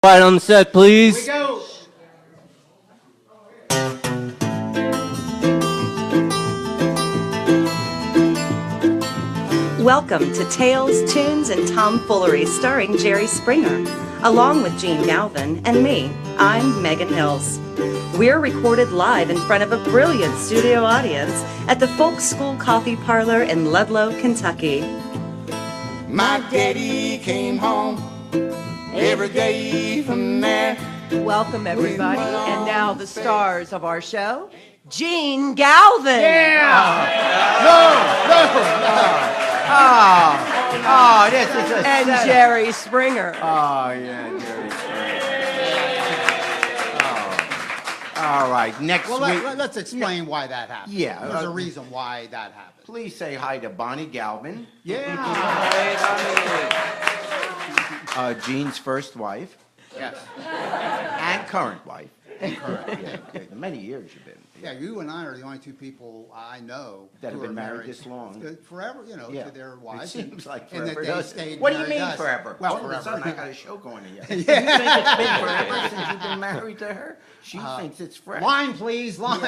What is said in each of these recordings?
Right on the set, please. Here we go. Welcome to Tales, Tunes, and Tomfoolery, starring Jerry Springer, along with Jene Galvin and me. I'm Megan Hills. We're recorded live in front of a brilliant studio audience at the Folk School Coffee Parlor in Ludlow, Kentucky. My daddy came home every day from there. Welcome, everybody. And now the stars of our show, Jene Galvin. Oh, this is a And setup. Jerry Springer. Oh, yeah, Jerry. All right, next Well, week. let's explain why that happened. Yeah, There's a reason why that happened. Please say hi to Bonnie Galvin, Yeah. Jean's first wife Yes. and current wife. Yeah, many years you've been. Yeah, you and I are the only two people I know That have who been are married this long. forever, you know, Yeah. to their It wives. seems like and forever. that they doesn't it? stayed What do you married mean us. forever? Well, All of a forever. sudden, I got a show going to you. You think it's been forever since you've been married to her? She thinks it's fresh. Line, please, line.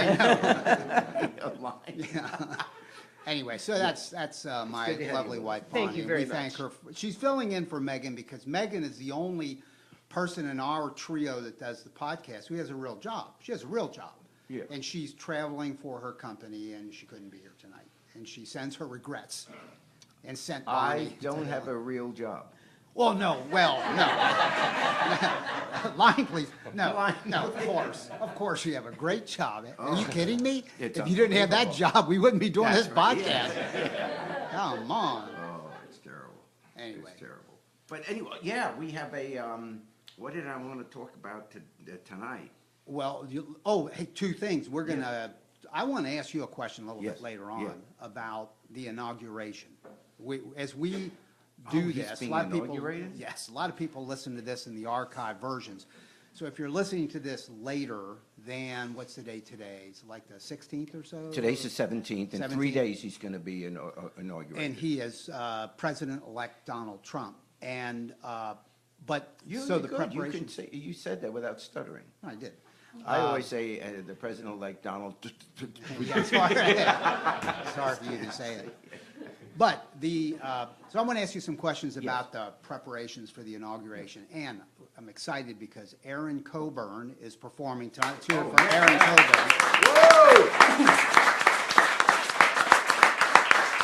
Line. Anyway, so that's my good to have lovely you. wife, Thank Bonnie, you and very we thank much. her. She's filling in for Megan because Megan is the only person in our trio that does the podcast who has a real job. She has a real job. Yeah. And she's traveling for her company, and she couldn't be here tonight. And she sends her regrets and sent Bonnie. I don't have a real job. Well, no, no. Line, please. No, Line. no, of course you have a great job. Are you kidding me? It's If you didn't have that job, we wouldn't be doing That's this right, podcast. yeah. Come on. Oh, it's terrible. Anyway. It's terrible. But anyway, yeah, we have a, what did I want to talk about tonight? Well, hey, two things. We're gonna, I want to ask you a question a little Yes, bit later yeah. on about the inauguration. As we do he's this, a being lot of people, inaugurated? yes, a lot of people listen to this in the archive versions. So if you're listening to this later than, what's the date today? It's like the 16th or so? Today's the 17th. In 3 17th. days, he's going to be inaugurated. And he is President-elect Donald Trump. And, but, You're so the good. preparation. You said that without stuttering. I did. I always say the President-elect Donald. Yeah, it's hard, it's hard for you to say it. But so I want to ask you some questions about the preparations for the inauguration. And I'm excited because Aaron Coburn is performing tonight. Let's hear it for Aaron Coburn.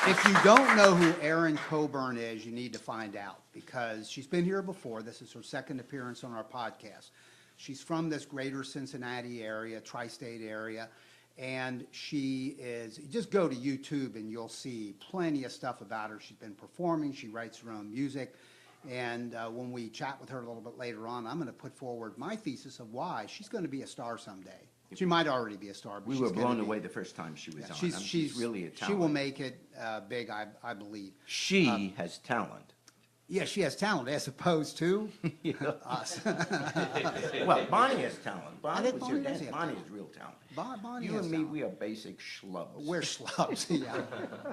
If you don't know who Aaron Coburn is, you need to find out because she's been here before. This is her second appearance on our podcast. She's from this greater Cincinnati area, tri-state area, and she is, just go to YouTube and you'll see plenty of stuff about her. She's been performing, she writes her own music, and when we chat with her a little bit later on, I'm going to put forward my thesis of why she's going to be a star someday. She might already be a star, but We she's were gonna blown be. away the first time she was on. She's, I mean, she's really a talent. She will make it big, I believe. She has talent. Yeah, she has talent as opposed to us. Well, Bonnie has talent. Bonnie think was your Bonnie does dad. have Bonnie talent. is real talent. Bonnie You has and me, talent. we are basic schlubs. We're schlubs, yeah.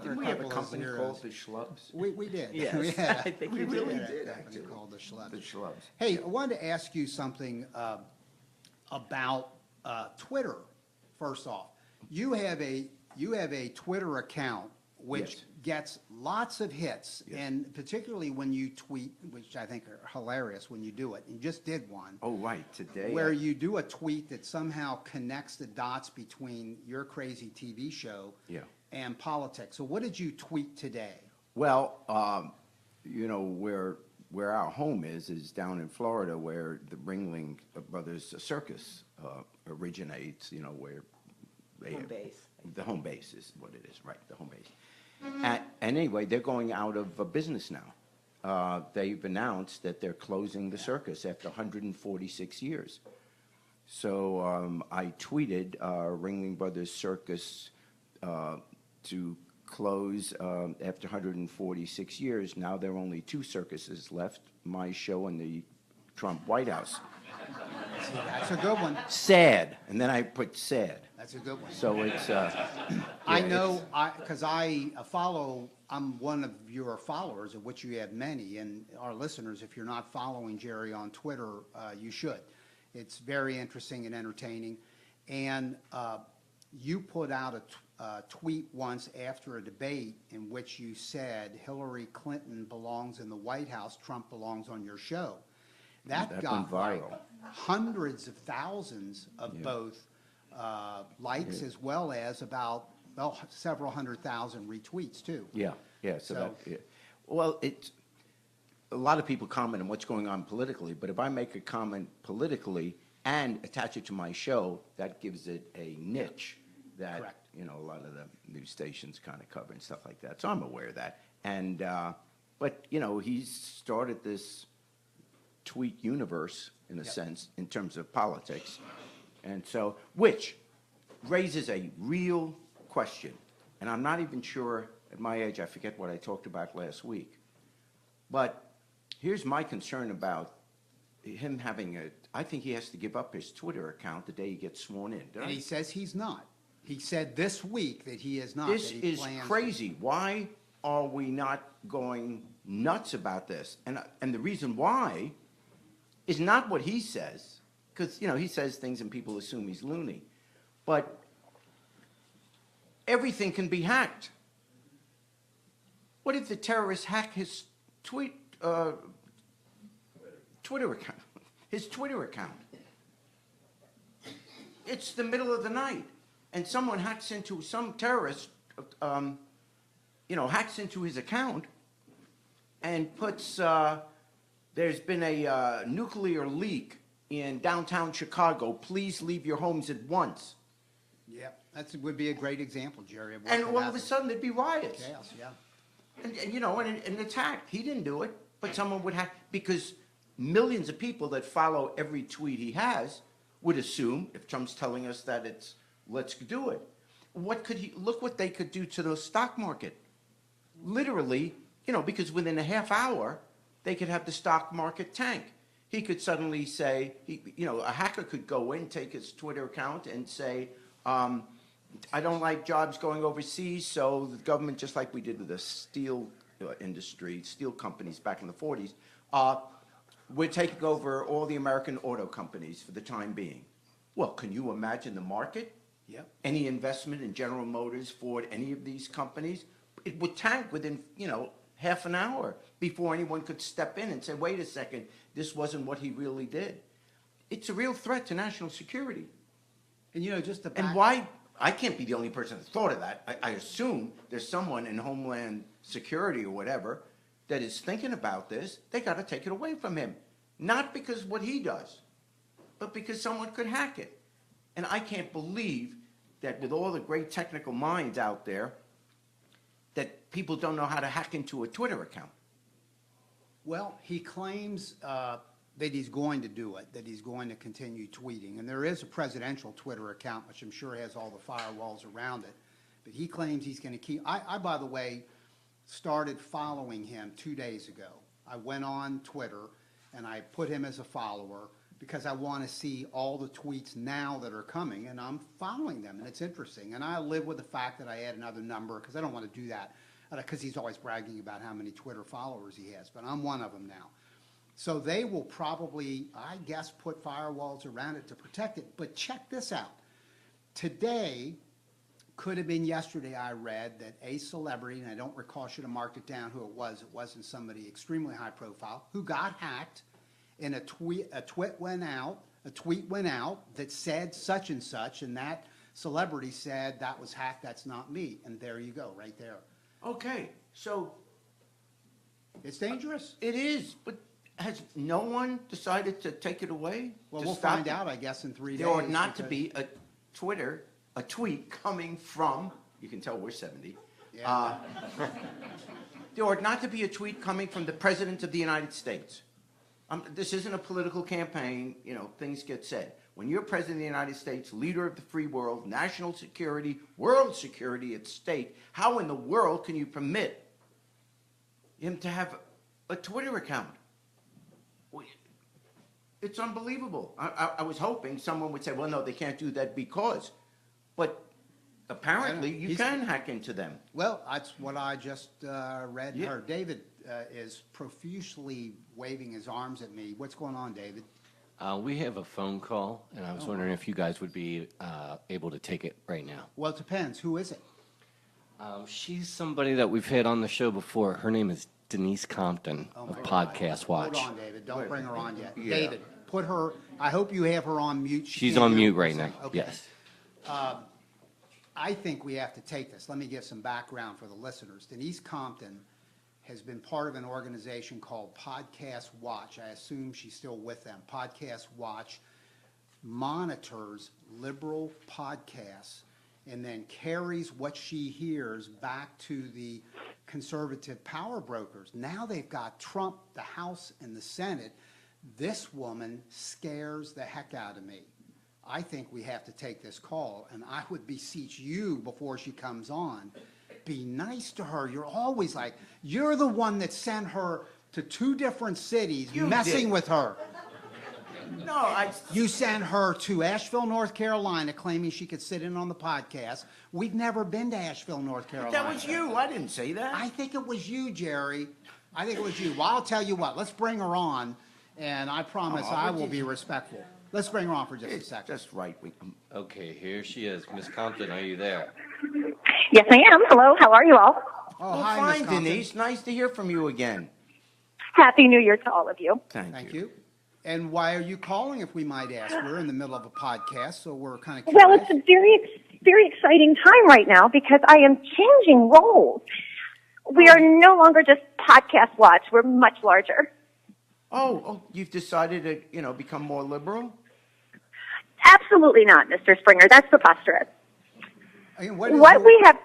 Didn't we have a company called the Schlubs? We did. Yes, We had I think We you really a did, company actually. called the Schlubs. The Schlubs. Hey, I wanted to ask you something about Twitter. First off, you have a Twitter account which Yes. gets lots of hits, Yes. and particularly when you tweet, which I think are hilarious when you do it. You just did one. Oh, right, today. Where you do a tweet that somehow connects the dots between your crazy TV show Yeah. and politics. So what did you tweet today? Well, you know, where our home is down in Florida, where the Ringling Brothers Circus originates, you know, where they Home base. The home base is what it is, right, the home base. And anyway, they're going out of business now. They've announced that they're closing the circus after 146 years. So I tweeted Ringling Brothers Circus to close after 146 years. Now there are only 2 circuses left, my show and the Trump White House. That's a good one. Sad. And then I put sad. That's a good one. So it's, I yeah, know, because I follow, I'm one of your followers, of which you have many, and our listeners, if you're not following Jerry on Twitter, you should. It's very interesting and entertaining. And you put out a tweet once after a debate in which you said Hillary Clinton belongs in the White House, Trump belongs on your show. That got went viral. like hundreds of thousands of both likes as well as about, well, several hundred thousand retweets too. Yeah, yeah, so So- that, yeah. Well, it's, a lot of people comment on what's going on politically, but if I make a comment politically and attach it to my show, that gives it a niche that, Correct. you know, a lot of the news stations kind of cover and stuff like that. So I'm aware of that. And, but, you know, he's started this tweet universe, in a Yep. sense, in terms of politics. And so, which raises a real question. And I'm not even sure, at my age, I forget what I talked about last week. But here's my concern about him having I think he has to give up his Twitter account the day he gets sworn in. Did And I- he says he's not. He said this week that he is not. This that he is plans to. crazy. Why are we not going nuts about this? And the reason why is not what he says, because, you know, he says things and people assume he's loony. But everything can be hacked. What if the terrorists hack his Twitter account? His Twitter account. It's the middle of the night, and someone hacks into, some terrorist, you know, hacks into his account and puts, there's been a nuclear leak in downtown Chicago. Please leave your homes at once. Yeah, that would be a great example, Jerry. Of what And could all of a happen. sudden, there'd be riots. Chaos, yeah. And, you know, and it's hacked. He didn't do it, but someone would hack, because millions of people that follow every tweet he has would assume, if Trump's telling us that it's, let's do it. What could he, look what they could do to the stock market. Literally, you know, because within a half hour, they could have the stock market tank. He could suddenly say, you know, a hacker could go in, take his Twitter account and say, I don't like jobs going overseas, so the government, just like we did with the steel industry, steel companies back in the 40s, we're taking over all the American auto companies for the time being. Well, can you imagine the market? Yep. Any investment in General Motors, Ford, any of these companies? It would tank within, you know, half an hour before anyone could step in and say, wait a second, this wasn't what he really did. It's a real threat to national security. And you know, just to And back, why, I can't be the only person that thought of that. I assume there's someone in Homeland Security or whatever that is thinking about this. They got to take it away from him. Not because what he does, but because someone could hack it. And I can't believe that with all the great technical minds out there, that people don't know how to hack into a Twitter account. Well, he claims that he's going to do it, that he's going to continue tweeting. And there is a presidential Twitter account, which I'm sure has all the firewalls around it. But he claims he's going to keep. I, by the way, started following him 2 days ago. I went on Twitter and I put him as a follower because I want to see all the tweets now that are coming, and I'm following them, and it's interesting. And I live with the fact that I add another number because I don't want to do that because he's always bragging about how many Twitter followers he has, but I'm one of them now. So they will probably, I guess, put firewalls around it to protect it. But check this out. Today, could have been yesterday, I read that a celebrity, and I don't recall, should have marked it down who it wasn't somebody extremely high profile, who got hacked, and a tweet went out that said such and such, and that celebrity said that was hacked, that's not me. And there you go, right there. Okay, so It's dangerous. it is, but has no one decided to take it away? Well, to we'll stop find it? out, I guess, in 3 days. There ought not to because- be a tweet coming from, you can tell we're 70. Yeah. There ought not to be a tweet coming from the President of the United States. This isn't a political campaign, you know, things get said. When you're President of the United States, leader of the free world, national security, world security at stake, how in the world can you permit him to have a Twitter account? It's unbelievable. I was hoping someone would say, well, no, they can't do that because. But apparently, you He's- can hack into them. Well, that's what I just read and Yeah. heard. David is profusely waving his arms at me. What's going on, David? We have a phone call, and I was wondering if you guys would be able to take it right now. Well, it depends. Who is it? She's somebody that we've had on the show before. Her name is Denise Compton Oh, of my God. Podcast Watch. Hold on, David. Don't bring her on yet. Yeah. David, put her, I hope you have her on mute. She She's can't on hear mute what right we're now. saying. Okay. Yes. I think we have to take this. Let me give some background for the listeners. Denise Compton has been part of an organization called Podcast Watch. I assume she's still with them. Podcast Watch monitors liberal podcasts and then carries what she hears back to the conservative power brokers. Now they've got Trump, the House, and the Senate. This woman scares the heck out of me. I think we have to take this call, and I would beseech you before she comes on, be nice to her. You're always like, you're the one that sent her to 2 different cities You messing did. with her. No, You sent her to Asheville, North Carolina, claiming she could sit in on the podcast. We've never been to Asheville, North Carolina. that was you. I didn't say that. I think it was you, Jerry. I think it was you. Well, I'll tell you what. Let's bring her on, and I promise Oh, I would will you- be respectful. Let's bring her on for just a It's second. just right. Okay, here she is. Miss Compton, are you there? Yes, I am. Hello, how are you all? Oh, Well, hi, Miss fine, Compton. Denise. Nice to hear from you again. Happy New Year to all of you. Thank you. And why are you calling, if we might ask? We're in the middle of a podcast, so we're kind of Well, curious. it's a very exciting time right now because I am changing roles. We are no longer just Podcast Watch. We're much larger. Oh, you've decided to, become more liberal? Absolutely not, Mr. Springer. That's preposterous. I mean, what is What your- we have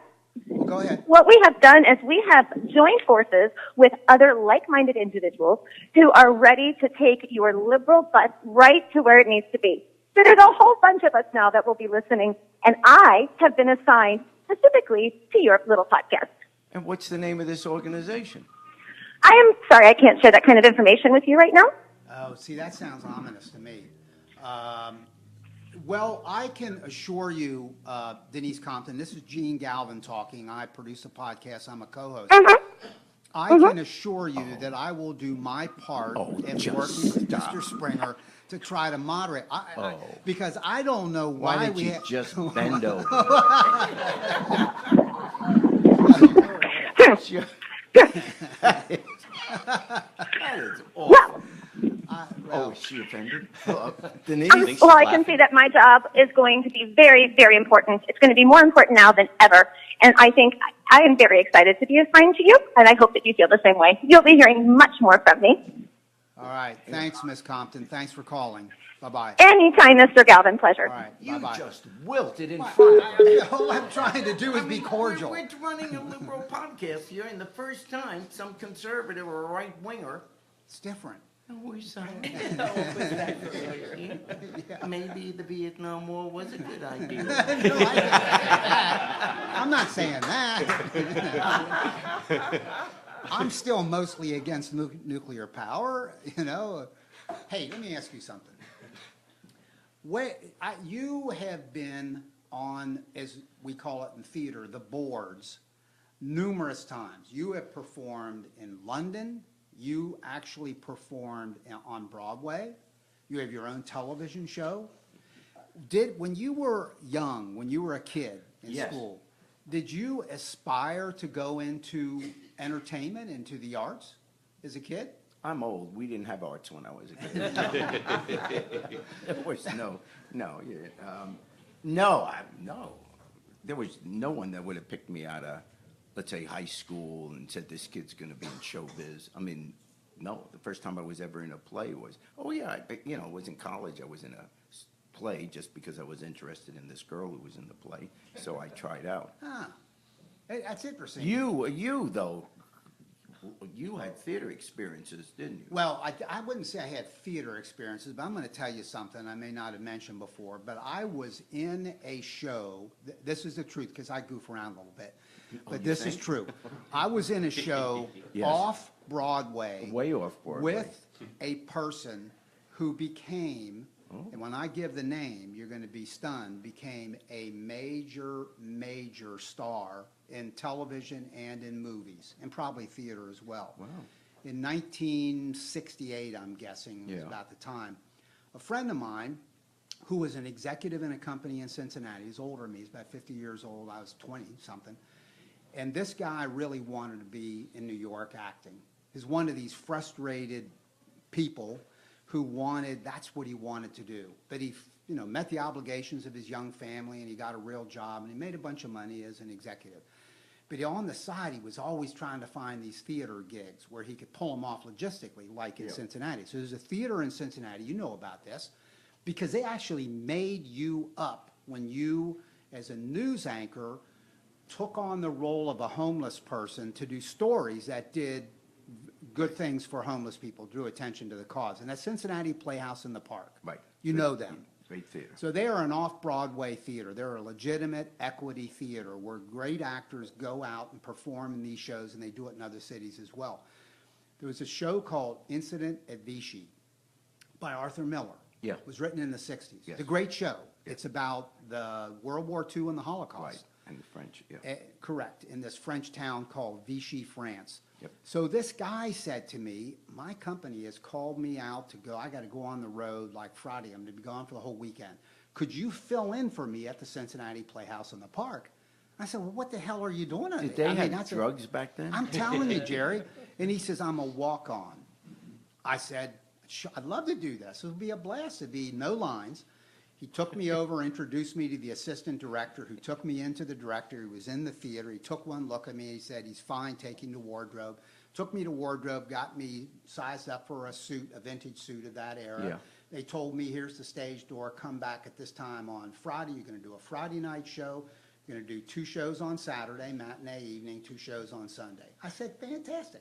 Well, go ahead. What we have done is we have joined forces with other like-minded individuals who are ready to take your liberal bus right to where it needs to be. So there's a whole bunch of us now that will be listening, and I have been assigned specifically to your little podcast. And what's the name of this organization? I am sorry I can't share that kind of information with you right now. Oh, see, that sounds ominous to me. Well, I can assure you, Denise Compton, this is Gene Galvin talking. I produce a podcast. I'm a co-host. I can assure you that I will do my part in just working with stop. Mr. Springer to try to moderate. Oh. Because I don't know Why why don't we you have. just bend over? Sure. That is awful. Oh, is she offended? Denise? Denise? Well, I can say that my job is going to be very, very important. It's going to be more important now than ever. And I think I am very excited to be assigned to you, and I hope that you feel the same way. You'll be hearing much more from me. All right. Thanks, Miss Compton. Thanks for calling. Bye-bye. Anytime, Mr. Galvin. Pleasure. All right. You Bye-bye. just wilted in front of her. All I'm trying to do is be cordial. We're running a liberal podcast here, and the first time some conservative or right-winger. It's different. Maybe the Vietnam War was a good idea. No, I'm not saying that. I'm still mostly against nuclear power, Hey, let me ask you something. You have been on, as we call it in theater, the boards, numerous times. You have performed in London. You actually performed on Broadway. You have your own television show. When you were young, when you were a kid in Yes. school, did you aspire to go into entertainment, into the arts as a kid? I'm old. We didn't have arts when I was a kid. There was no. There was no one that would have picked me out of, let's say, high school and said this kid's going to be in showbiz. I mean, no. The first time I was ever in a play was, I was in college. I was in a play just because I was interested in this girl who was in the play. So I tried out. Huh. Hey, that's interesting. You though, you had theater experiences, didn't you? Well, I wouldn't say I had theater experiences, but I'm going to tell you something I may not have mentioned before, but I was in a show. This is the truth because I goof around a little bit, but you this is think? true. I was in a show Yes. off Broadway Way off Broadway. with a person who became and when I give the name, you're going to be stunned, became a major, major star in television and in movies, and probably theater as well. Wow. In 1968, I'm guessing, was Yeah. about the time, a friend of mine who was an executive in a company in Cincinnati, he's older than me, he's about 50 years old, I was 20-something, and this guy really wanted to be in New York acting. He's one of these frustrated people who wanted, that's what he wanted to do. But he, met the obligations of his young family, and he got a real job, and he made a bunch of money as an executive. But on the side, he was always trying to find these theater gigs where he could pull them off logistically, like in Cincinnati. So there's a theater in Cincinnati, you know about this, because they actually made you up when you, as a news anchor, took on the role of a homeless person to do stories that did good things for homeless people, drew attention to the cause. And that's Cincinnati Playhouse in the Park. Right. You know them. Great theater. So they are an off-Broadway theater. They're a legitimate equity theater where great actors go out and perform in these shows, and they do it in other cities as well. There was a show called Incident at Vichy by Arthur Miller. Yeah. It was written in the 60s. Yes. It's a great show. Yeah. It's about the World War II and the Holocaust. Right, and the French, yeah. Correct, in this French town called Vichy, France. Yep. So this guy said to me, my company has called me out to go, I got to go on the road like Friday, I'm going to be gone for the whole weekend. Could you fill in for me at the Cincinnati Playhouse in the Park? I said, well, what the hell are you doing? Did they have drugs back then? I'm telling you, Jerry. And he says, I'm a walk-on. I said, I'd love to do this. It would be a blast. It'd be no lines. He took me over, introduced me to the assistant director, who took me into the director. He was in the theater. He took one look at me. He said, he's fine, taking the wardrobe. Took me to wardrobe, got me sized up for a suit, a vintage suit of that era. Yeah. They told me, here's the stage door. Come back at this time on Friday. You're going to do a Friday night show. You're going to do 2 shows on Saturday, matinee evening, 2 shows on Sunday. I said, fantastic.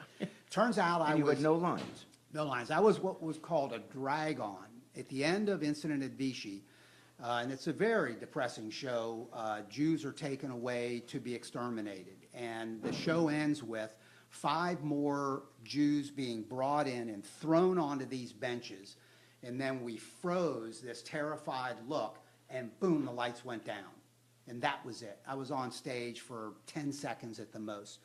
Turns out I You was... had no lines. No lines. I was what was called a drag-on. At the end of Incident at Vichy, and it's a very depressing show, Jews are taken away to be exterminated. And the show ends with 5 more Jews being brought in and thrown onto these benches. And then we froze this terrified look, and boom, the lights went down. And that was it. I was on stage for 10 seconds at the most.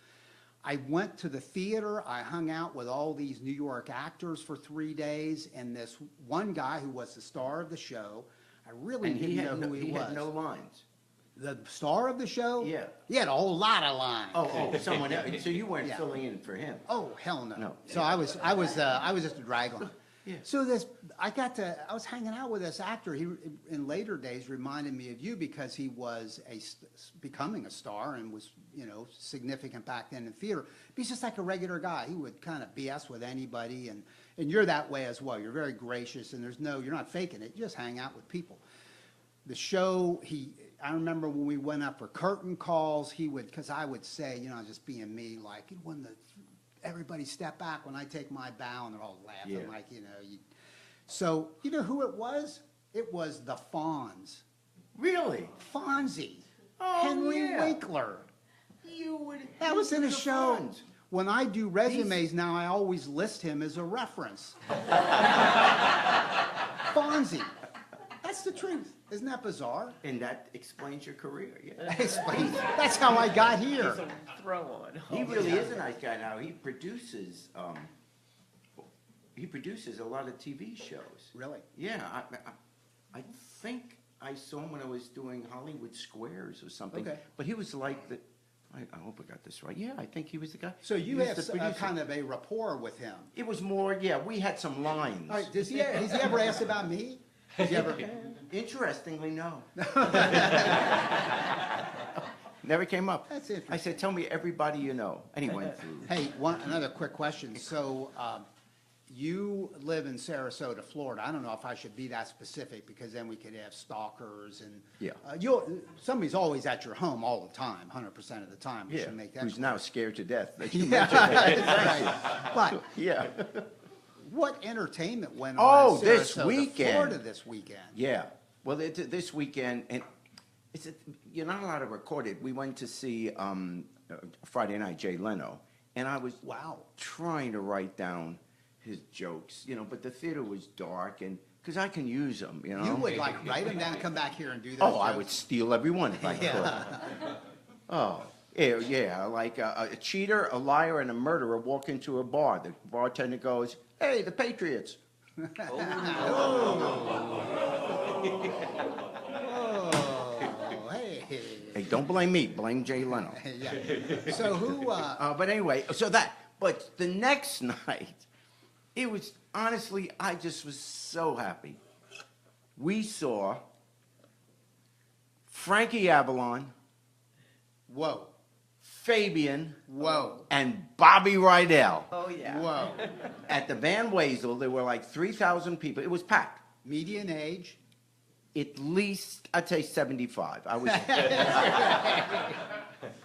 I went to the theater. I hung out with all these New York actors for 3 days, and this one guy who was the star of the show, I really And didn't know who he he was. had no lines. The star of the show? Yeah. He had a whole lot of lines. Someone else. So you weren't Yeah. filling in for him. Oh, hell no. No. So I was just a drag on. Yeah. So I was hanging out with this actor. He, in later days, reminded me of you because he was becoming a star and was, significant back then in theater. But he's just like a regular guy. He would kind of BS with anybody, and you're that way as well. You're very gracious, and you're not faking it. You just hang out with people. The show, I remember when we went up for curtain calls, because I would say, just being me, like, when everybody step back when I take my bow, and they're all laughing, Yeah. like, So, you know who it was? It was the Fonz. Really? Fonzy. Oh, Henry yeah. Winkler. You That was in a the show. Fonz. When I do resumes now, I always list him as a reference. Fonzie. That's the truth. Isn't that bizarre? And that explains your career, yeah. That's how I got here. Throw on. He really is a nice guy now. He produces a lot of TV shows. Really? Yeah, I think I saw him when I was doing Hollywood Squares or something. Okay. But he was like the, I hope I got this right. Yeah, I think he was the guy. So you He was have the producer. kind of a rapport with him. It was more, yeah, we had some lines. All right, has he ever asked about me? Has he ever? Interestingly, no. Never came up. That's interesting. I said, tell me everybody you know. And he went through. Hey, another quick question. So you live in Sarasota, Florida. I don't know if I should be that specific because then we could have stalkers and Yeah. Somebody's always at your home all the time, 100% of the time. We Yeah, should make that who's clear. now scared to death. Yeah, that's right. But Yeah. what entertainment went Oh, on in this Sarasota, weekend. Florida this weekend? Yeah. Well, this weekend, and you're not allowed to record it. We went to see Friday night Jay Leno, and I was Wow. trying to write down his jokes, but the theater was dark, and because I can use them, you know. You would like write them down and come back here and do those Oh, I jokes? would steal every one if I could. Yeah. Oh, yeah, like a cheater, a liar, and a murderer walk into a bar. The bartender goes, "Hey, the Patriots." Oh, hey. Hey, don't blame me. Blame Jay Leno. Yeah. So who, But anyway, but the next night, it was, honestly, I just was so happy. We saw Frankie Avalon, whoa, Fabian, whoa, and Bobby Rydell Oh, yeah. whoa. at the Van Wezel. There were like 3,000 people. It was packed. Median age? At least, I'd say 75. I was,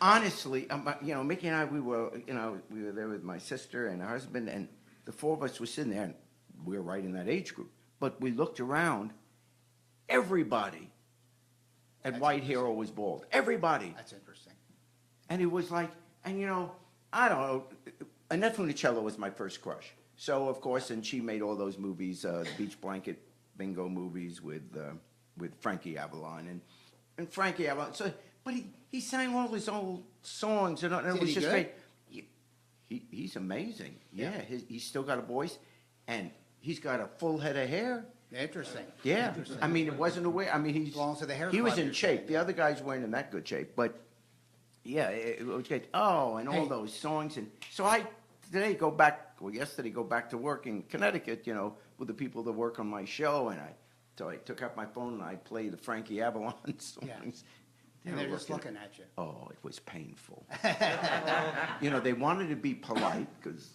honestly, Mickey and I, we were there with my sister and her husband, and the four of us were sitting there, and we were right in that age group. But we looked around, everybody had white hair or was bald. Everybody. That's interesting. And it was like, I don't know, Annette Funicello was my first crush. So, of course, and she made all those movies, the Beach Blanket Bingo movies with Frankie Avalon. And Frankie Avalon, but he sang all his old songs, and it was just great. He's amazing. Yeah, he's still got a voice, and he's got a full head of hair. Interesting. Yeah, Interesting. I mean, it wasn't a way. I mean, Belongs to the hair he was club, in you're shape. saying. The other guys weren't in that good shape, but yeah, it was good. Oh, and all Hey. those songs, and so yesterday go back to work in Connecticut, with the people that work on my show, and so I took out my phone and I played the Frankie Avalon songs. Yeah. They And were they're just looking at you. Oh, it was painful. They wanted to be polite because,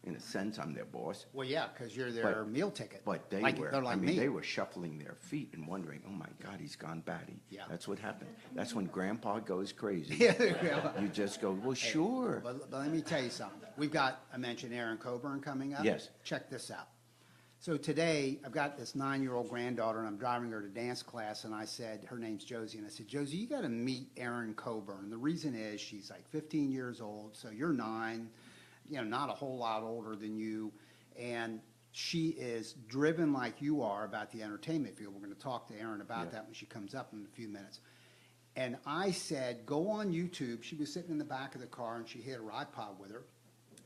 in a sense, I'm their boss. Well, yeah, because you're their But- meal ticket. But They're like me. they were shuffling their feet and wondering, oh my God, he's gone batty. Yeah. That's what happened. That's when Grandpa goes crazy. Yeah, Grandpa. You just go, well, sure. But let me tell you something. We've got, I mentioned Aaron Coburn coming up. Yes. Check this out. So today, I've got this 9-year-old granddaughter, and I'm driving her to dance class, and I said, her name's Josie, and I said, Josie, you got to meet Aaron Coburn. The reason is she's like 15 years old, so you're 9, not a whole lot older than you, and she is driven like you are about the entertainment field. We're going to talk to Aaron about that when she comes up in a few minutes. And I said, go on YouTube. She was sitting in the back of the car, and she had her iPod with her.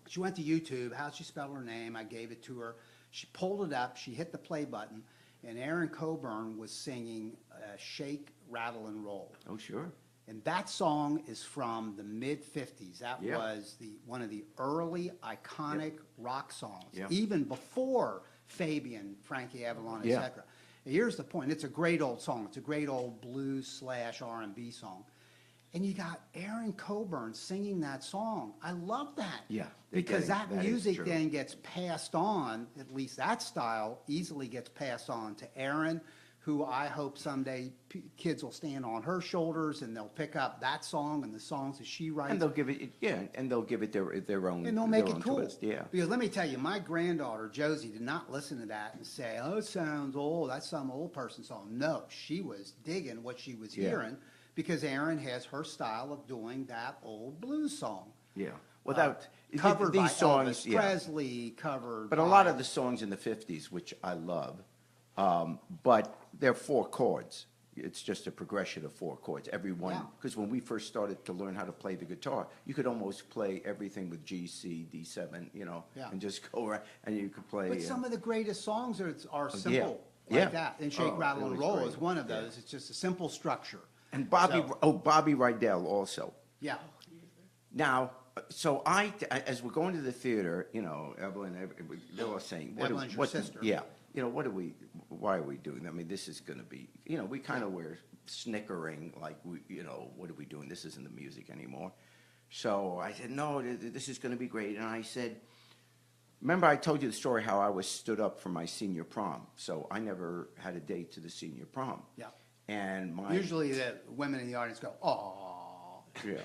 She went to YouTube. How'd she spell her name? I gave it to her. She pulled it up. She hit the play button, and Aaron Coburn was singing Shake, Rattle, and Roll. Oh, sure. And that song is from the mid-'50s. That Yeah. was one of the early iconic rock songs, Yeah. even before Fabian, Frankie Avalon, Yeah. etc. Here's the point. It's a great old song. It's a great old blues/R&B song. And you got Aaron Coburn singing that song. I love that. Yeah, they're Because getting- that that is music true. then gets passed on, at least that style easily gets passed on to Aaron, who I hope someday kids will stand on her shoulders and they'll pick up that song and the songs that she writes. And they'll give it their own. And they'll make their it own cool. twist. Yeah. Because let me tell you, my granddaughter, Josie, did not listen to that and say, oh, it sounds old. That's some old person song. No, she was digging what she was Yeah. hearing because Aaron has her style of doing that old blues song. Yeah. Without Covered these by songs, Elvis Presley, covered But a by- lot of the songs in the 50s, which I love, but they're 4 chords. It's just a progression of 4 chords. Every one, Yeah. because when we first started to learn how to play the guitar, you could almost play everything with G, C, D7, Yeah. and just go right, and you could play. But some of the greatest songs are simple yeah. like Yeah. that. And Shake, Oh, Rattle, it and was Roll great. is one of Yeah. those. It's just a simple structure. And So- Bobby Rydell also. Yeah. Now, so as we're going to the theater, Evelyn, they're all saying, Evelyn's your sister. Yeah, why are we doing that? I mean, this is going to be, we kind of were snickering, like, what are we doing? This isn't the music anymore. So I said, no, this is going to be great. And I said, remember I told you the story how I was stood up for my senior prom. So I never had a date to the senior prom. Yeah. And Usually the women in the audience go, oh. Yeah.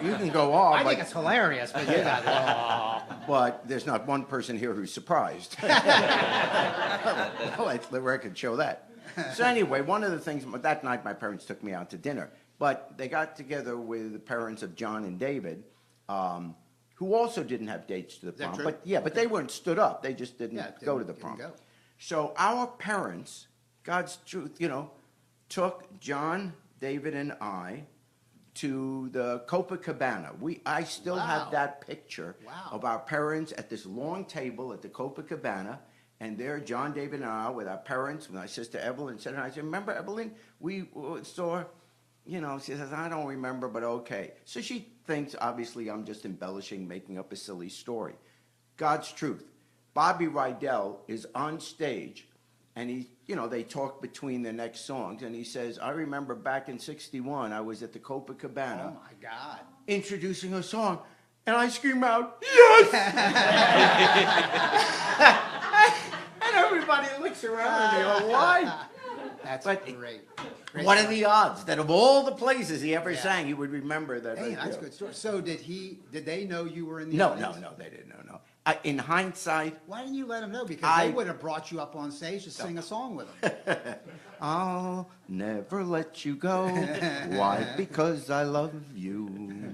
You can go off. I think it's hilarious, but you got But there's not one person here who's surprised. Let the record show that. So anyway, one of the things, that night my parents took me out to dinner, but they got together with the parents of John and David, who also didn't have dates to the that prom. true? But yeah, but they weren't stood up. They just didn't Yeah, go to the didn't prom. go. So our parents, God's truth, took John, David, and I to the Copacabana. I still Wow. have that picture Wow. of our parents at this long table at the Copacabana, and there John, David, and I with our parents, with my sister Evelyn, and I said, remember, Evelyn, we saw, she says, I don't remember, but okay. So she thinks, obviously, I'm just embellishing, making up a silly story. God's truth. Bobby Rydell is on stage, and they talk between the next songs, and he says, I remember back in '61, I was at the Copacabana. Oh, my God. Introducing a song, and I scream out, yes! And everybody looks around and they go, why? That's But great. What are the odds that of all the places he ever Yeah. sang, he would remember that? Hey, right that's a there? good story. So did they know you were in the No, audience? they didn't know, no. In hindsight, Why didn't you let them know? Because I- they would have brought you up on stage to sing a song with them. I'll never let you go. Why? Because I love you.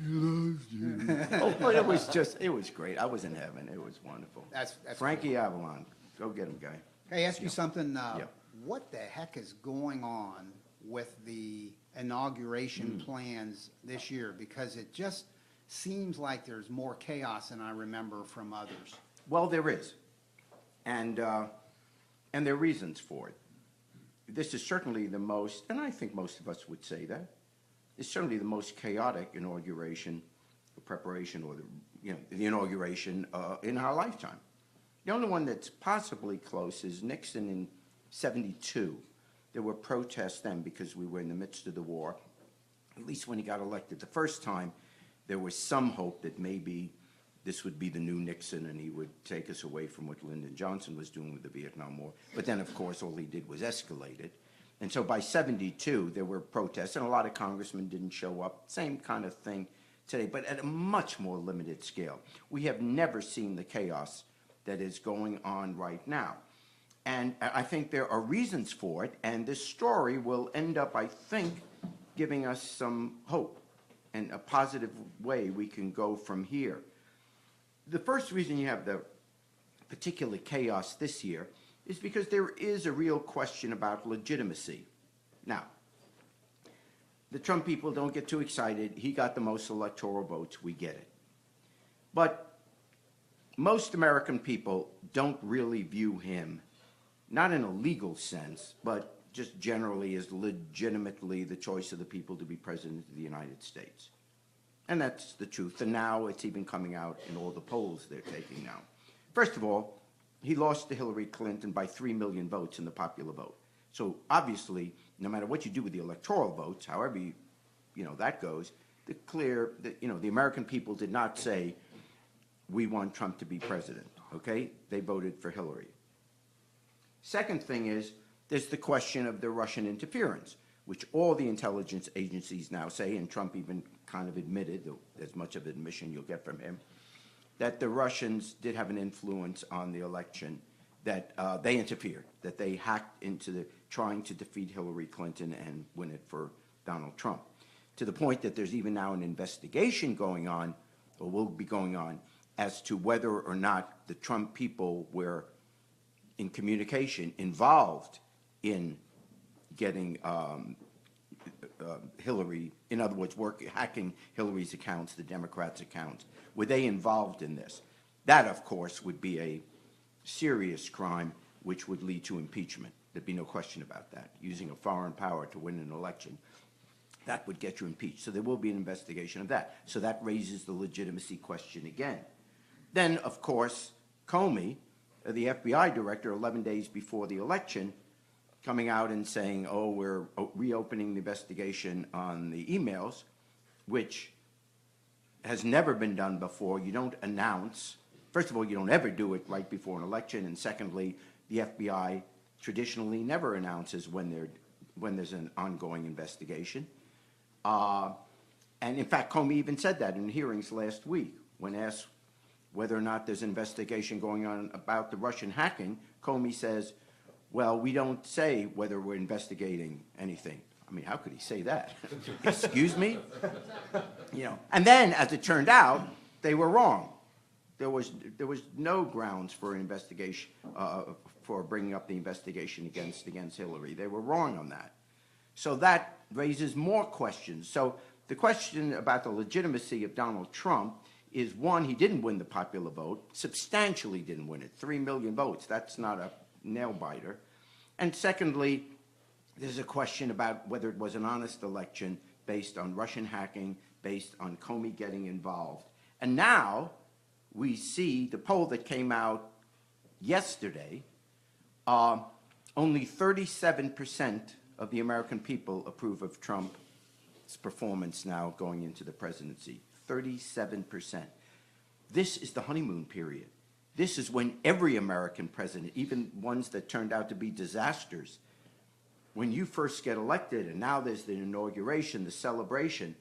Oh, but it was great. I was in heaven. It was wonderful. That's Frankie Avalon. Go get him, guy. Can I ask you something? Yeah. What the heck is going on with the inauguration plans this year? Because it just seems like there's more chaos than I remember from others. Well, there is. And there are reasons for it. This is certainly the most, and I think most of us would say that, it's certainly the most chaotic inauguration, preparation, or the inauguration in our lifetime. The only one that's possibly close is Nixon in '72. There were protests then because we were in the midst of the war. At least when he got elected the first time, there was some hope that maybe this would be the new Nixon and he would take us away from what Lyndon Johnson was doing with the Vietnam War. But then, of course, all he did was escalate it. And so by '72, there were protests, and a lot of congressmen didn't show up. Same kind of thing today, but at a much more limited scale. We have never seen the chaos that is going on right now. And I think there are reasons for it, and this story will end up, I think, giving us some hope and a positive way we can go from here. The first reason you have the particular chaos this year is because there is a real question about legitimacy. Now, the Trump people don't get too excited. He got the most electoral votes. We get it. But most American people don't really view him, not in a legal sense, but just generally as legitimately the choice of the people to be president of the United States. And that's the truth. And now it's even coming out in all the polls they're taking now. First of all, he lost to Hillary Clinton by 3 million votes in the popular vote. So obviously, no matter what you do with the electoral votes, however that goes, the American people did not say, we want Trump to be president, okay? They voted for Hillary. Second thing is, there's the question of the Russian interference, which all the intelligence agencies now say, and Trump even kind of admitted, as much of admission you'll get from him, that the Russians did have an influence on the election, that they interfered, that they hacked into trying to defeat Hillary Clinton and win it for Donald Trump, to the point that there's even now an investigation going on, or will be going on, as to whether or not the Trump people were in communication involved in getting Hillary, in other words, hacking Hillary's accounts, the Democrats' accounts. Were they involved in this? That, of course, would be a serious crime which would lead to impeachment. There'd be no question about that. Using a foreign power to win an election, that would get you impeached. So there will be an investigation of that. So that raises the legitimacy question again. Then, of course, Comey, the FBI director, 11 days before the election, coming out and saying, oh, we're reopening the investigation on the emails, which has never been done before. You don't announce. First of all, you don't ever do it right before an election. And secondly, the FBI traditionally never announces when there's an ongoing investigation. And in fact, Comey even said that in hearings last week. When asked whether or not there's an investigation going on about the Russian hacking, Comey says, well, we don't say whether we're investigating anything. I mean, how could he say that? Excuse me? And then, as it turned out, they were wrong. There was no grounds for an investigation, for bringing up the investigation against Hillary. They were wrong on that. So that raises more questions. So the question about the legitimacy of Donald Trump is, one, he didn't win the popular vote, substantially didn't win it, 3 million votes. That's not a nail-biter. And secondly, there's a question about whether it was an honest election based on Russian hacking, based on Comey getting involved. And now we see the poll that came out yesterday, only 37% of the American people approve of Trump's performance now going into the presidency. 37%. This is the honeymoon period. This is when every American president, even ones that turned out to be disasters, when you first get elected and now there's the inauguration, the celebration,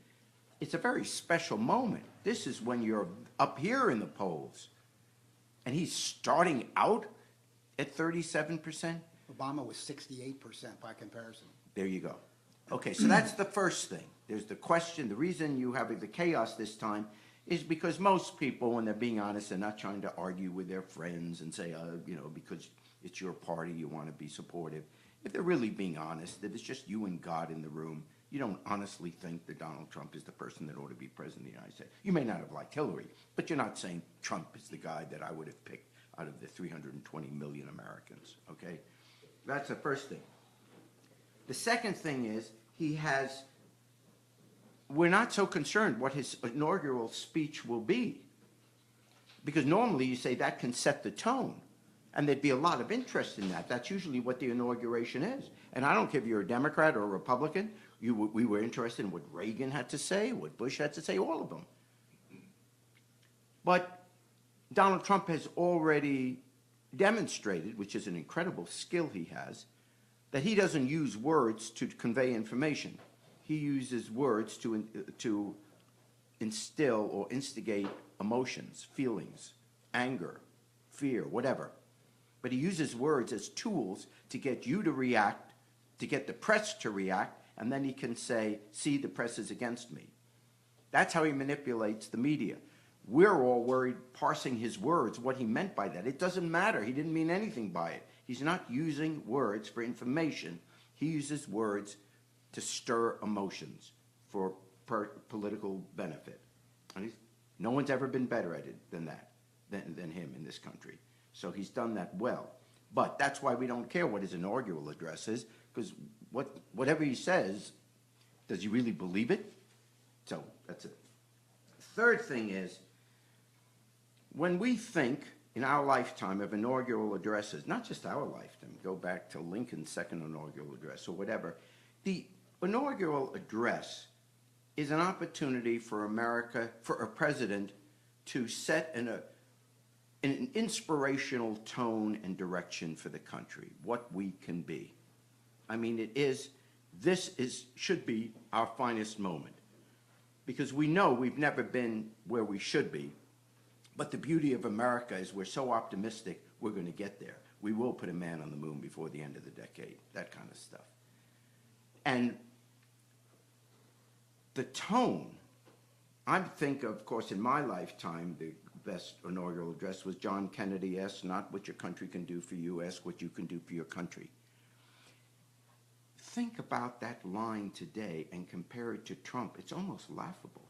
it's a very special moment. This is when you're up here in the polls. And he's starting out at 37%. Obama was 68% by comparison. There you go. Okay, so that's the first thing. There's the question. The reason you have the chaos this time is because most people, when they're being honest, they're not trying to argue with their friends and say, because it's your party, you want to be supportive. If they're really being honest, if it's just you and God in the room, you don't honestly think that Donald Trump is the person that ought to be president of the United States. You may not have liked Hillary, but you're not saying Trump is the guy that I would have picked out of the 320 million Americans, okay? That's the first thing. The second thing is we're not so concerned what his inaugural speech will be, because normally you say that can set the tone, and there'd be a lot of interest in that. That's usually what the inauguration is. And I don't care if you're a Democrat or a Republican, we were interested in what Reagan had to say, what Bush had to say, all of them. But Donald Trump has already demonstrated, which is an incredible skill he has, that he doesn't use words to convey information. He uses words to instill or instigate emotions, feelings, anger, fear, whatever. But he uses words as tools to get you to react, to get the press to react, and then he can say, see, the press is against me. That's how he manipulates the media. We're all worried, parsing his words, what he meant by that. It doesn't matter. He didn't mean anything by it. He's not using words for information. He uses words to stir emotions for political benefit. And no one's ever been better at it than him in this country. So he's done that well. But that's why we don't care what his inaugural address is, because whatever he says, does he really believe it? So that's it. Third thing is, when we think in our lifetime of inaugural addresses, not just our lifetime, go back to Lincoln's second inaugural address or whatever, the inaugural address is an opportunity for America, for a president to set an inspirational tone and direction for the country, what we can be. I mean, should be our finest moment, because we know we've never been where we should be. But the beauty of America is we're so optimistic we're going to get there. We will put a man on the moon before the end of the decade, that kind of stuff. And the tone, I think, of course, in my lifetime, the best inaugural address was John Kennedy, ask not what your country can do for you, ask what you can do for your country. Think about that line today and compare it to Trump. It's almost laughable.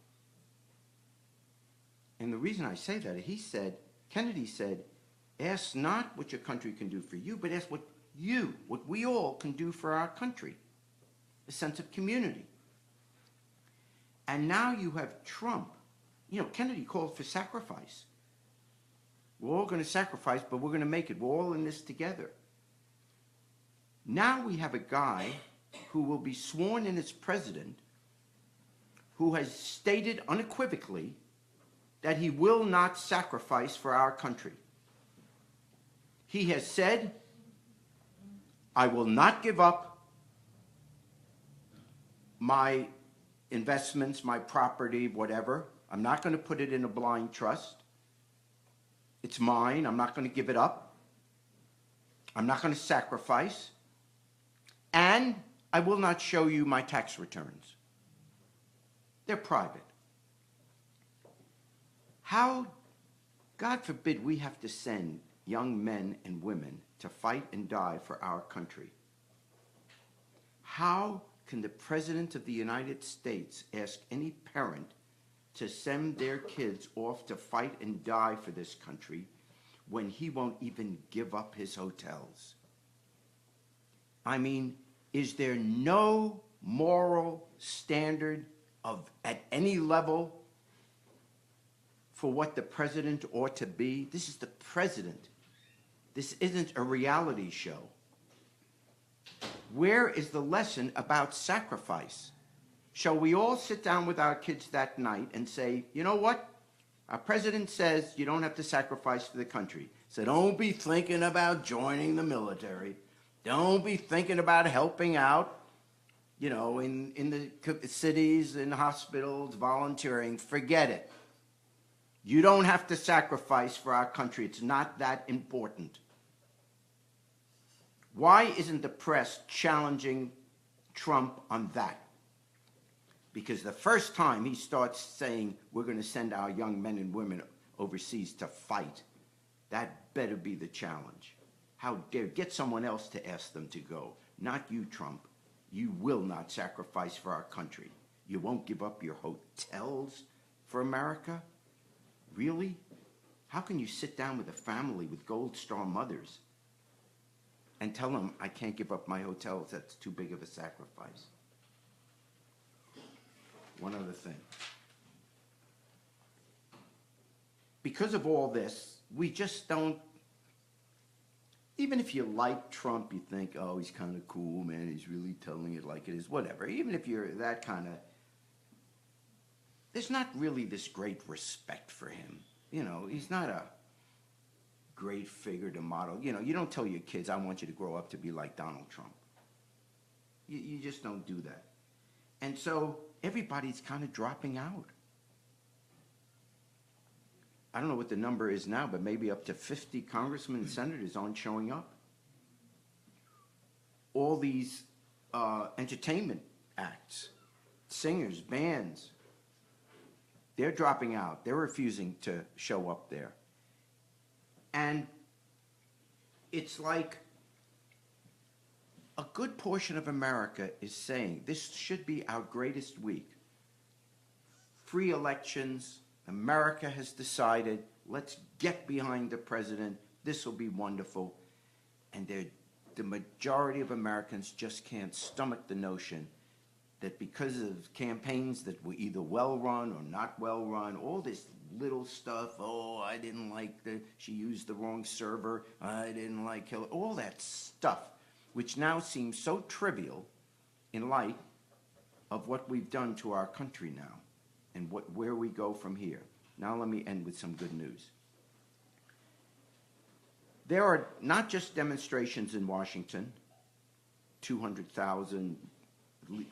And the reason I say that, Kennedy said, ask not what your country can do for you, but ask what we all can do for our country. A sense of community. And now you have Trump. Kennedy called for sacrifice. We're all going to sacrifice, but we're going to make it. We're all in this together. Now we have a guy who will be sworn in as president who has stated unequivocally that he will not sacrifice for our country. He has said, I will not give up my investments, my property, whatever. I'm not going to put it in a blind trust. It's mine. I'm not going to give it up. I'm not going to sacrifice. And I will not show you my tax returns. They're private. How, God forbid, we have to send young men and women to fight and die for our country. How can the President of the United States ask any parent to send their kids off to fight and die for this country when he won't even give up his hotels? I mean, is there no moral standard at any level for what the president ought to be? This is the president. This isn't a reality show. Where is the lesson about sacrifice? Shall we all sit down with our kids that night and say, you know what? Our president says you don't have to sacrifice for the country. So don't be thinking about joining the military. Don't be thinking about helping out, you know, in the cities, in hospitals, volunteering. Forget it. You don't have to sacrifice for our country. It's not that important. Why isn't the press challenging Trump on that? Because the first time he starts saying we're going to send our young men and women overseas to fight, that better be the challenge. How dare, get someone else to ask them to go. Not you, Trump. You will not sacrifice for our country. You won't give up your hotels for America? Really? How can you sit down with a family with Gold Star mothers and tell them, I can't give up my hotels, that's too big of a sacrifice? One other thing. Because of all this, we just don't, even if you like Trump, you think, oh, he's kind of cool, man, he's really telling it like it is, whatever. Even if you're that kind of, there's not really this great respect for him. You know, he's not a great figure to model. You know, you don't tell your kids, I want you to grow up to be like Donald Trump. You just don't do that. And so everybody's kind of dropping out. I don't know what the number is now, but maybe up to 50 congressmen and senators aren't showing up. All these entertainment acts, singers, bands, they're dropping out. They're refusing to show up there. And it's like a good portion of America is saying this should be our greatest week. Free elections. America has decided, let's get behind the president. This will be wonderful. And the majority of Americans just can't stomach the notion that because of campaigns that were either well-run or not well-run, all this little stuff, oh, I didn't like she used the wrong server, I didn't like Hillary, all that stuff, which now seems so trivial in light of what we've done to our country now and where we go from here. Now let me end with some good news. There are not just demonstrations in Washington. 200,000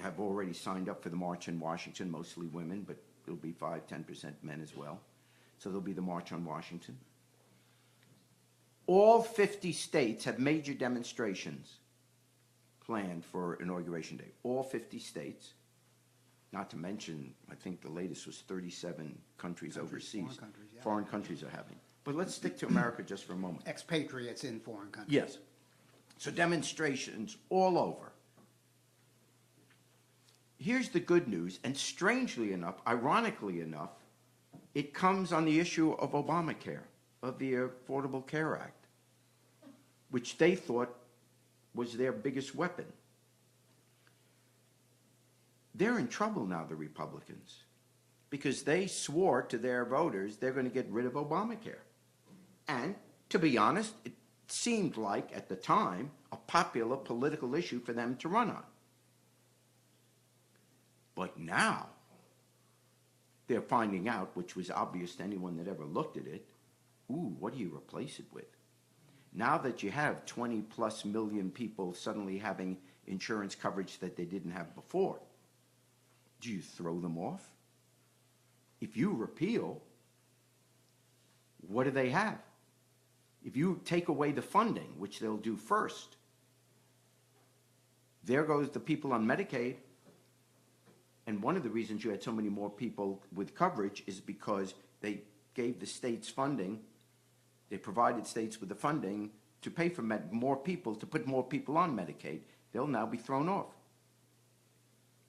have already signed up for the march in Washington, mostly women, but it'll be 5–10% men as well. So there'll be the March on Washington. All 50 states have major demonstrations planned for Inauguration Day. All 50 states. Not to mention, I think the latest was 37 countries overseas. Foreign countries, yeah. Foreign countries are having. But let's stick to America just for a moment. Expatriates in foreign countries. Yes. So demonstrations all over. Here's the good news, and strangely enough, ironically enough, it comes on the issue of Obamacare, of the Affordable Care Act, which they thought was their biggest weapon. They're in trouble now, the Republicans, because they swore to their voters they're going to get rid of Obamacare. And, to be honest, it seemed like, at the time, a popular political issue for them to run on. But now, they're finding out, which was obvious to anyone that ever looked at it, ooh, what do you replace it with? Now that you have 20+ million people suddenly having insurance coverage that they didn't have before, do you throw them off? If you repeal, what do they have? If you take away the funding, which they'll do first, there goes the people on Medicaid. And one of the reasons you had so many more people with coverage is because they gave the states funding, they provided states with the funding to pay for more people, to put more people on Medicaid. They'll now be thrown off.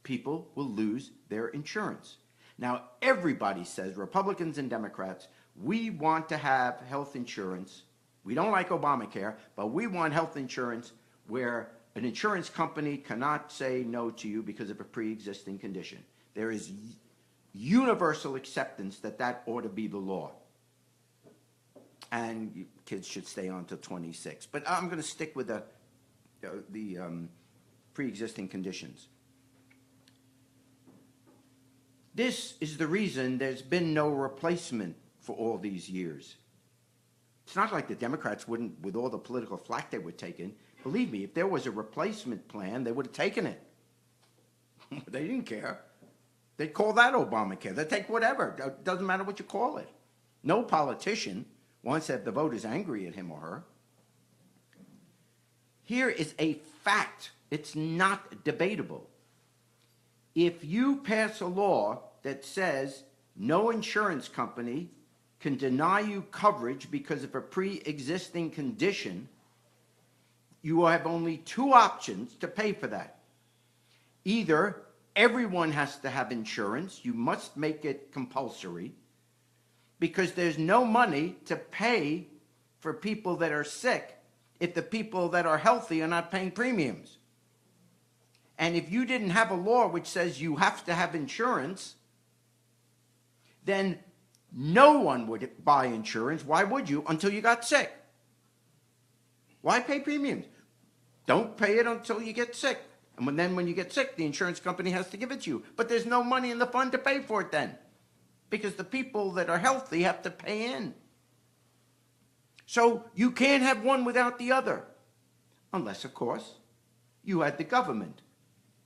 People will lose their insurance. Now, everybody says, Republicans and Democrats, we want to have health insurance. We don't like Obamacare, but we want health insurance where an insurance company cannot say no to you because of a pre-existing condition. There is universal acceptance that that ought to be the law. And kids should stay on till 26. But I'm going to stick with the pre-existing conditions. This is the reason there's been no replacement for all these years. It's not like the Democrats wouldn't, with all the political flack they were taking. Believe me, if there was a replacement plan, they would have taken it. They didn't care. They'd call that Obamacare. They'd take whatever. It doesn't matter what you call it. No politician wants to have the voters angry at him or her. Here is a fact. It's not debatable. If you pass a law that says no insurance company can deny you coverage because of a pre-existing condition, you have only two options to pay for that. Either everyone has to have insurance, you must make it compulsory, because there's no money to pay for people that are sick if the people that are healthy are not paying premiums. And if you didn't have a law which says you have to have insurance, then no one would buy insurance. Why would you? Until you got sick. Why pay premiums? Don't pay it until you get sick. And then when you get sick, the insurance company has to give it to you. But there's no money in the fund to pay for it then, because the people that are healthy have to pay in. So you can't have one without the other. Unless, of course, you had the government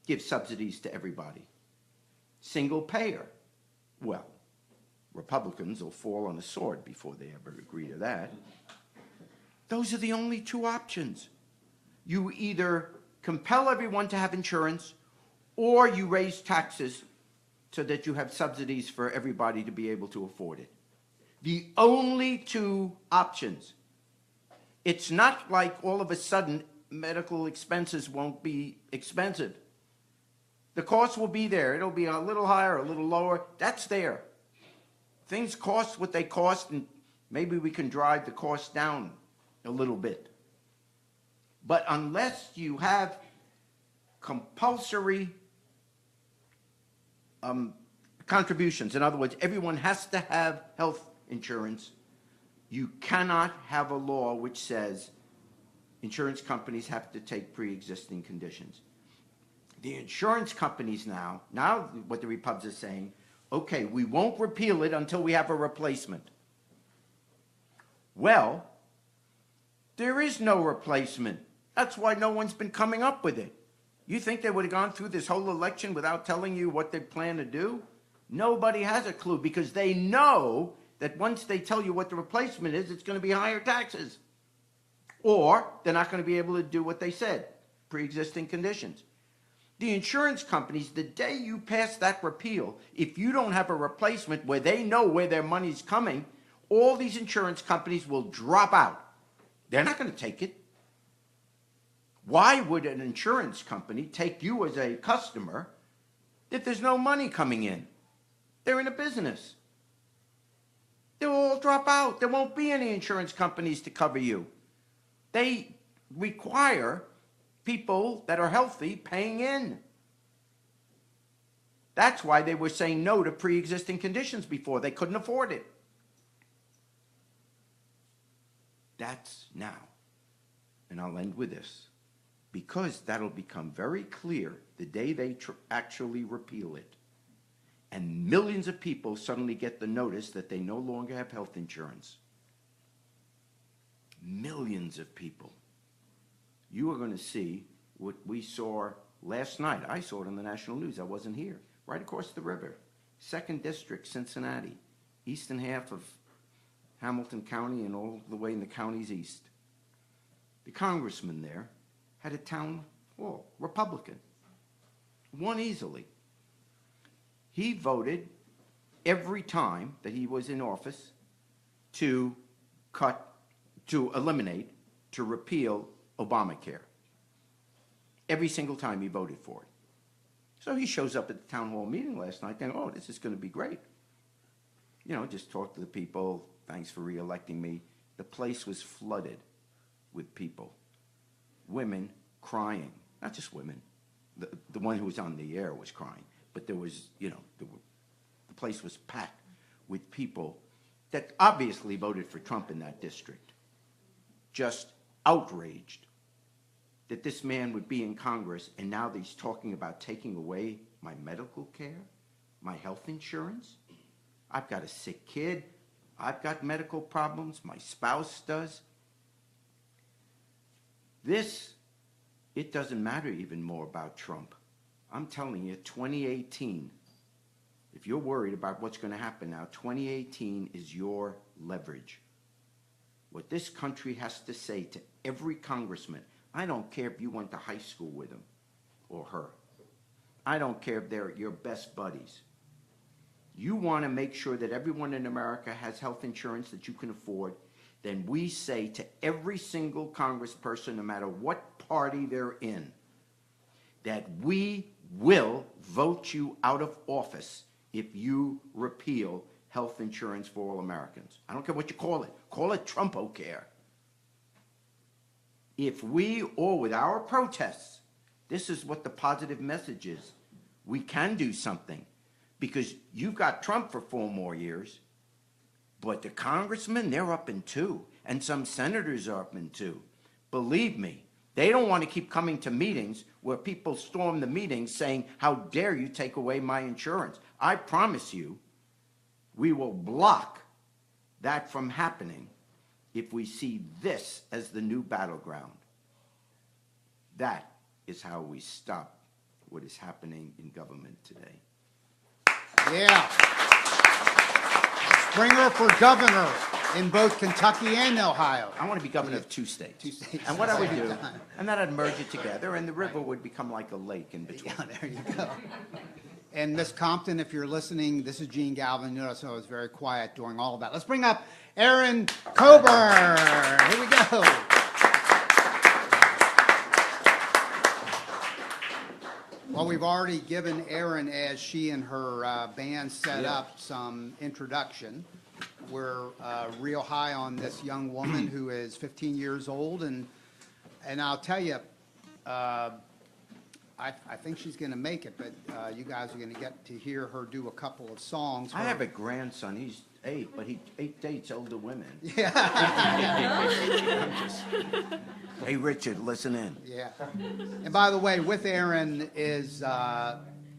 give subsidies to everybody. Single payer. Well, Republicans will fall on the sword before they ever agree to that. Those are the only two options. You either compel everyone to have insurance, or you raise taxes so that you have subsidies for everybody to be able to afford it. The only two options. It's not like all of a sudden medical expenses won't be expensive. The cost will be there. It'll be a little higher, a little lower. That's there. Things cost what they cost, and maybe we can drive the cost down a little bit. But unless you have compulsory contributions, in other words, everyone has to have health insurance, you cannot have a law which says insurance companies have to take pre-existing conditions. The insurance companies now what the Republicans are saying, okay, we won't repeal it until we have a replacement. Well, there is no replacement. That's why no one's been coming up with it. You think they would have gone through this whole election without telling you what they plan to do? Nobody has a clue, because they know that once they tell you what the replacement is, it's going to be higher taxes. Or they're not going to be able to do what they said, pre-existing conditions. The insurance companies, the day you pass that repeal, if you don't have a replacement where they know where their money's coming, all these insurance companies will drop out. They're not going to take it. Why would an insurance company take you as a customer if there's no money coming in? They're in a business. They'll all drop out. There won't be any insurance companies to cover you. They require people that are healthy paying in. That's why they were saying no to pre-existing conditions before. They couldn't afford it. That's now. And I'll end with this, because that'll become very clear the day they actually repeal it. And millions of people suddenly get the notice that they no longer have health insurance. Millions of people. You are going to see what we saw last night. I saw it on the national news. I wasn't here. Right across the river. 2nd District, Cincinnati. Eastern half of Hamilton County and all the way in the counties east. The congressman there had a town hall, Republican. Won easily. He voted every time that he was in office to eliminate, to repeal Obamacare. Every single time he voted for it. So he shows up at the town hall meeting last night thinking, oh, this is going to be great. You know, just talk to the people, thanks for re-electing me. The place was flooded with people. Women crying, not just women. The one who was on the air was crying, but there was, you know, the place was packed with people that obviously voted for Trump in that district, just outraged that this man would be in Congress, and now he's talking about taking away my medical care, my health insurance. I've got a sick kid. I've got medical problems. My spouse does. It doesn't matter even more about Trump. I'm telling you, 2018, if you're worried about what's going to happen now, 2018 is your leverage. What this country has to say to every congressman, I don't care if you went to high school with him or her. I don't care if they're your best buddies. You want to make sure that everyone in America has health insurance that you can afford, then we say to every single congressperson, no matter what party they're in, that we will vote you out of office if you repeal health insurance for all Americans. I don't care what you call it. Call it Trump-ocare. If we, or with our protests, this is what the positive message is. We can do something. Because you've got Trump for 4 more years, but the congressmen, they're up in 2. And some senators are up in 2. Believe me, they don't want to keep coming to meetings where people storm the meetings saying, how dare you take away my insurance? I promise you, we will block that from happening if we see this as the new battleground. That is how we stop what is happening in government today. Yeah. Springer for governor in both Kentucky and Ohio. I want to be governor of 2 states. 2 states. And what I would do, and then I'd merge it together, and the river would become like a lake in between. Yeah, there you go. And Ms. Compton, if you're listening, this is Jene Galvin. Notice I was very quiet during all of that. Let's bring up Erin Coburn. Here we go. Well, we've already given Erin, as she and her band set up, some introduction. We're real high on this young woman who is 15 years old, and I'll tell you, I think she's going to make it, but you guys are going to get to hear her do a couple of songs. I have a grandson. He's 8, but he 8 dates older women. Yeah. Hey, Richard, listen in. Yeah. And by the way, with Erin is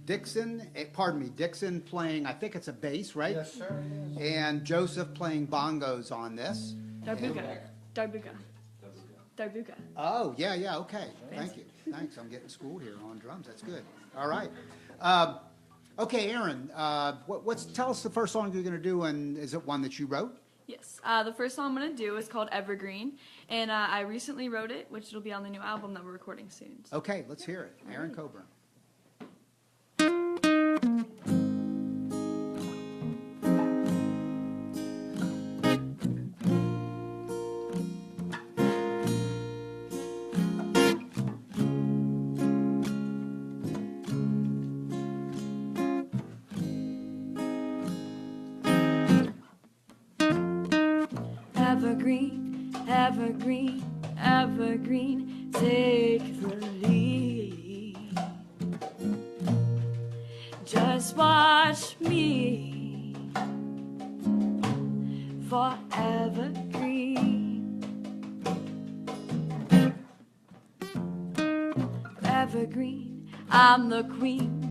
Dixon playing, I think it's a bass, right? Yes, sir. And Joseph playing bongos on this. Darbuka. Oh, yeah, okay. Thank you. Thanks. I'm getting schooled here on drums. That's good. All right. Okay, Erin, tell us the first song you're going to do, and is it one that you wrote? Yes. The first song I'm going to do is called Evergreen, and I recently wrote it, which will be on the new album that we're recording soon. So. Okay, let's hear it. Erin Coburn. Evergreen, evergreen, evergreen, take the lead. Just watch me forever green. Evergreen, I'm the queen